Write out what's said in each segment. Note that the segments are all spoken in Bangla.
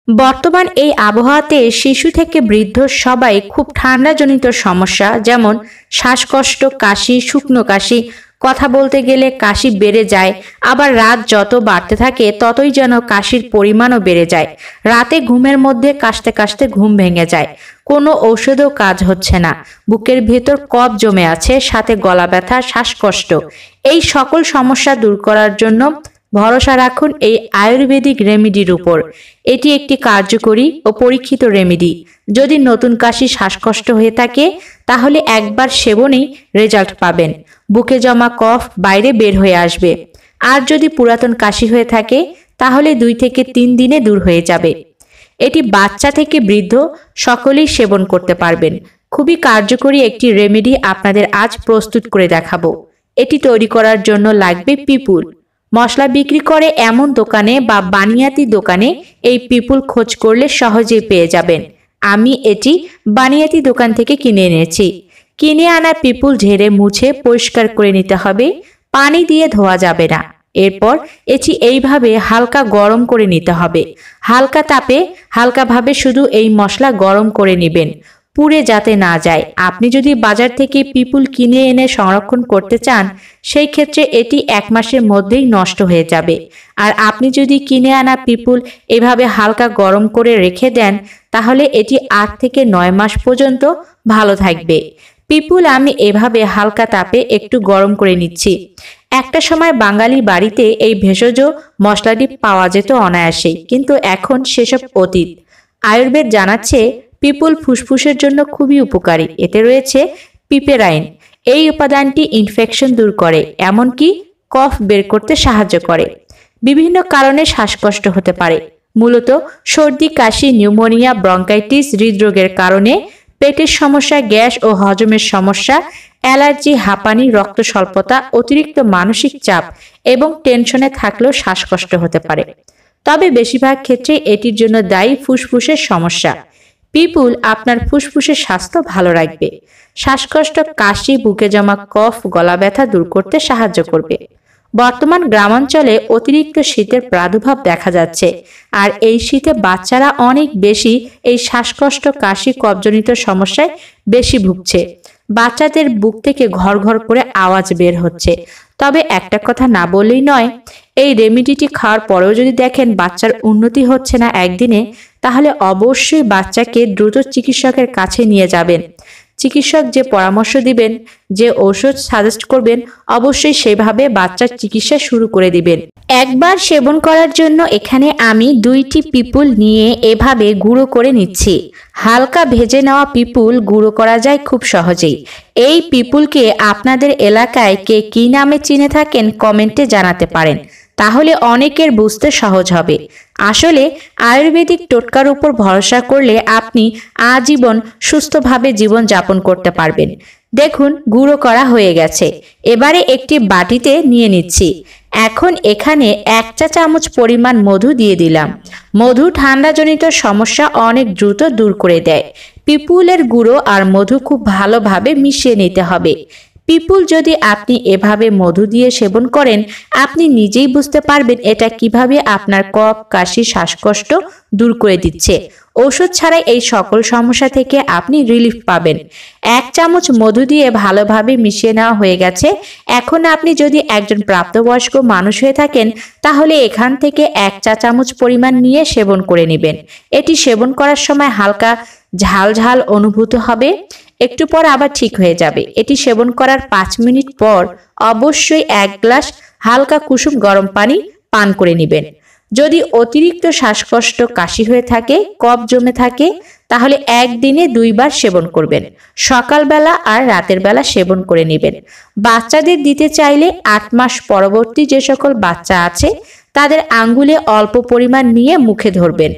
বর্তমান এই আবহাওয়াতে শিশু থেকে বৃদ্ধ সবাই খুব ঠান্ডাজনিত সমস্যা যেমন শ্বাসকষ্ট, কাশি, শুকনো কাশি, কথা বলতে গেলে কাশি বেড়ে যায়। আবার রাত যত বাড়তে থাকে ততই যেন কাশির পরিমাণও বেড়ে যায়। রাতে ঘুমের মধ্যে কাশতে কাশতে ঘুম ভেঙে যায়। কোনো ঔষধেও কাজ হচ্ছে না। বুকের ভেতর কফ জমে আছে, সাথে গলা ব্যথা, শ্বাসকষ্ট। এই সকল সমস্যা দূর করার জন্য ভরসা রাখুন এই আয়ুর্বেদিক রেমেডির উপর। এটি একটি কার্যকরী ও পরীক্ষিত রেমেডি। যদি নতুন কাশি, শ্বাসকষ্ট হয়ে থাকে তাহলে একবার সেবনেই রেজাল্ট পাবেন। বুকে জমা কফ বাইরে বের হয়ে আসবে। আর যদি পুরাতন কাশি হয়ে থাকে তাহলে 2 থেকে 3 দিনে দূর হয়ে যাবে। এটি বাচ্চা থেকে বৃদ্ধ সকলেই সেবন করতে পারবেন। খুবই কার্যকরী একটি রেমেডি আপনাদের আজ প্রস্তুত করে দেখাবো। এটি তৈরি করার জন্য লাগবে পিপুল। মশলা বিক্রি করে এমন দোকানে বা বানিয়াতি দোকানে এই পিপুল খোঁজ করলে সহজেই পেয়ে যাবেন। আমি এটি বানিয়াতি দোকান থেকে কিনে এনেছি। কিনে আনা পিপুল ঝেড়ে মুছে পরিষ্কার করে নিতে হবে। পানি দিয়ে ধোয়া যাবে না। এরপর এটি এইভাবে হালকা গরম করে নিতে হবে। হালকা তাপে হালকাভাবে শুধু এই মশলা গরম করে নেবেন, পুড়ে যাতে না যায়। আপনি যদি বাজার থেকে পিপুল কিনে এনে সংরক্ষণ করতে চান সেই ক্ষেত্রে এটি 1 মাসের মধ্যেই নষ্ট হয়ে যাবে। আর আপনি যদি কিনে আনা পিপুল এভাবে হালকা গরম করে রেখে দেন তাহলে এটি 8 থেকে 9 মাস পর্যন্ত ভালো থাকবে। পিপুল আমি এভাবে হালকা তাপে একটু গরম করে নিচ্ছি। একটা সময় বাঙালি বাড়িতে এই ভেষজ মশলাটি পাওয়া যেত অনায়াসেই, কিন্তু এখন সেসব অতীত। আয়ুর্বেদ জানাচ্ছে পিপুল ফুসফুসের জন্য খুবই উপকারী। এতে রয়েছে পিপেরাইন। এই উপাদানটি ইনফেকশন দূর করে, এমনকি কফ বের করতে সাহায্য করে। বিভিন্ন কারণে শ্বাসকষ্ট হতে পারে, মূলত সর্দি, কাশি, নিউমোনিয়া, ব্রঙ্কাইটিস, হৃদরোগের কারণে, পেটের সমস্যা, গ্যাস ও হজমের সমস্যা, অ্যালার্জি, হাঁপানি, রক্ত স্বল্পতা, অতিরিক্ত মানসিক চাপ এবং টেনশনে থাকলেও শ্বাসকষ্ট হতে পারে। তবে বেশিরভাগ ক্ষেত্রে এটির জন্য দায়ী ফুসফুসের সমস্যা। পিপুল আপনার ফুসফুসের স্বাস্থ্য ভালো রাখবে। শ্বাসকষ্ট, কাশি, বুকে জমা কফ, গলা ব্যথা দূর করতে সাহায্য করবে। বর্তমান গ্রামাঞ্চলে অতিরিক্ত শীতের প্রাদুর্ভাব দেখা যাচ্ছে, আর এই শীতে বাচ্চারা অনেক বেশি এই শ্বাসকষ্ট, কাশি, কফজনিত সমস্যায় বেশি ভুগছে। বাচ্চাদের বুক থেকে ঘর ঘর করে আওয়াজ বের হচ্ছে। তবে একটা কথা না বললেই নয়, এই রেমেডিটি খাওয়ার পরেও যদি দেখেন বাচ্চার উন্নতি হচ্ছে না একদিনে, তাহলে অবশ্যই বাচ্চাকে দ্রুত চিকিৎসকের কাছে নিয়ে যাবেন। চিকিৎসক যে পরামর্শ দিবেন, যে ঔষধ সাজেস্ট করবেন, অবশ্যই সেভাবে বাচ্চার চিকিৎসা শুরু করে দিবেন। একবার সেবন করার জন্য এখানে আমি 2টি পিপুল নিয়ে এভাবে গুঁড়ো করে নিচ্ছি। হালকা ভেজে নেওয়া পিপুল গুঁড়ো করা যায় খুব সহজেই। এই পিপুলকে আপনাদের এলাকায় কে কী নামে চিনে থাকেন কমেন্টে জানাতে পারেন, তাহলে অনেকের বুঝতে সহজ হবে। আসলে আয়ুর্বেদিক টোটকার উপর ভরসা করলে আপনি আজীবন সুস্থভাবে জীবন যাপন করতে পারবেন। দেখুন গুঁড়ো করা হয়ে গেছে। এবারে একটি বাটিতে নিয়ে নিচ্ছি। এখন এখানে 1 চা চামচ পরিমাণ মধু দিয়ে দিলাম। মধু ঠান্ডাজনিত সমস্যা অনেক দ্রুত দূর করে দেয়। পিপুলের গুঁড়ো আর মধু খুব ভালোভাবে মিশিয়ে নিতে হবে। পিপুল যদি আপনি এভাবে মধু দিয়ে সেবন করেন, আপনি নিজেই বুঝতে পারবেন এটা কিভাবে আপনার কফ, কাশি, শ্বাসকষ্ট দূর করে দিচ্ছে। ঔষধ ছাড়াই এই সকল সমস্যা থেকে আপনি রিলিফ পাবেন। 1 চামচ মধু দিয়ে ভালোভাবে মিশিয়ে নেওয়া হয়ে গেছে। এখন আপনি যদি একজন প্রাপ্তবয়স্ক মানুষ হয়ে থাকেন তাহলে এখান থেকে 1 চা চামচ পরিমাণ নিয়ে সেবন করে নেবেন। এটি সেবন করার সময় হালকা ঝাল ঝাল অনুভূত হবে, একটু পর আবার ঠিক হয়ে যাবে। এটি সেবন করার 5 মিনিট পর অবশ্যই 1 গ্লাস হালকা কুসুম গরম পানি পান করে নেবেন। যদি অতিরিক্ত শ্বাসকষ্ট, কাশি হয়ে থাকে, কফ জমে থাকে, তাহলে একদিনে 2 বার সেবন করবেন। সকালবেলা আর রাতের বেলা সেবন করে নেবেন। বাচ্চাদের দিতে চাইলে 8 মাস পরবর্তী যে সকল বাচ্চা আছে তাদের আঙ্গুলে অল্প পরিমাণ নিয়ে মুখে ধরবেন।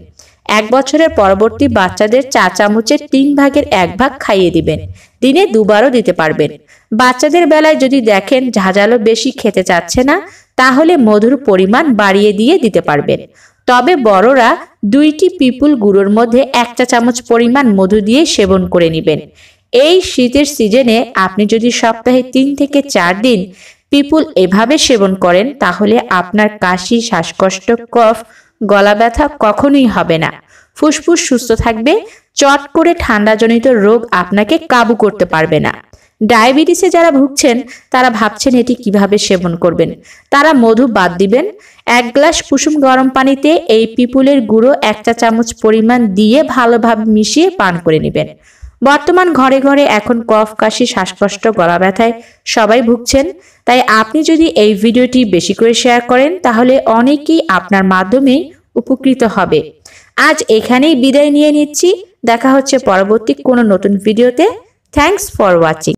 1 বছরের পরবর্তী বাচ্চাদের চা চামচের 3 ভাগের 1 ভাগ খাইয়ে দিবেন। দিনে 2 বারও দিতে পারবেন। বাচ্চাদের বেলায় যদি দেখেন ঝাঁঝালো বেশি খেতে চাচ্ছে না, তাহলে মধুর পরিমাণ বাড়িয়ে দিয়ে দিতে পারবেন। তবে বড়রা 2টি পিপুল গুঁড়োর মধ্যে 1 চা চামচ পরিমাণ মধু দিয়ে সেবন করে নেবেন। এই শীতের সিজনে আপনি যদি সপ্তাহে 3 থেকে 4 দিন পিপুল এভাবে সেবন করেন তাহলে আপনার কাশি, শ্বাসকষ্ট, কফ, গলা ব্যথা কখনোই হবে না। ফুসফুস সুস্থ থাকবে, চট করে ঠান্ডাজনিত রোগ আপনাকে কাবু করতে পারবে না। ডায়াবেটিসে যারা ভুগছেন তারা ভাবছেন এটি কিভাবে সেবন করবেন। তারা মধু বাদ দিবেন। 1 গ্লাস কুসুম গরম পানিতে এই পিপুলের গুঁড়ো 1 চা চামচ পরিমাণ দিয়ে ভালোভাবে মিশিয়ে পান করে নেবেন। বর্তমান ঘরে ঘরে এখন কফ, কাশি, শ্বাসকষ্ট, গলা ব্যথায় সবাই ভুগছেন। তাই আপনি যদি এই ভিডিওটি বেশি করে শেয়ার করেন তাহলে অনেকেই আপনার মাধ্যমে উপকৃত হবে। আজ এখানেই বিদায় নিয়ে নিচ্ছি। দেখা হচ্ছে পরবর্তী কোনো নতুন ভিডিওতে। Thanks for watching.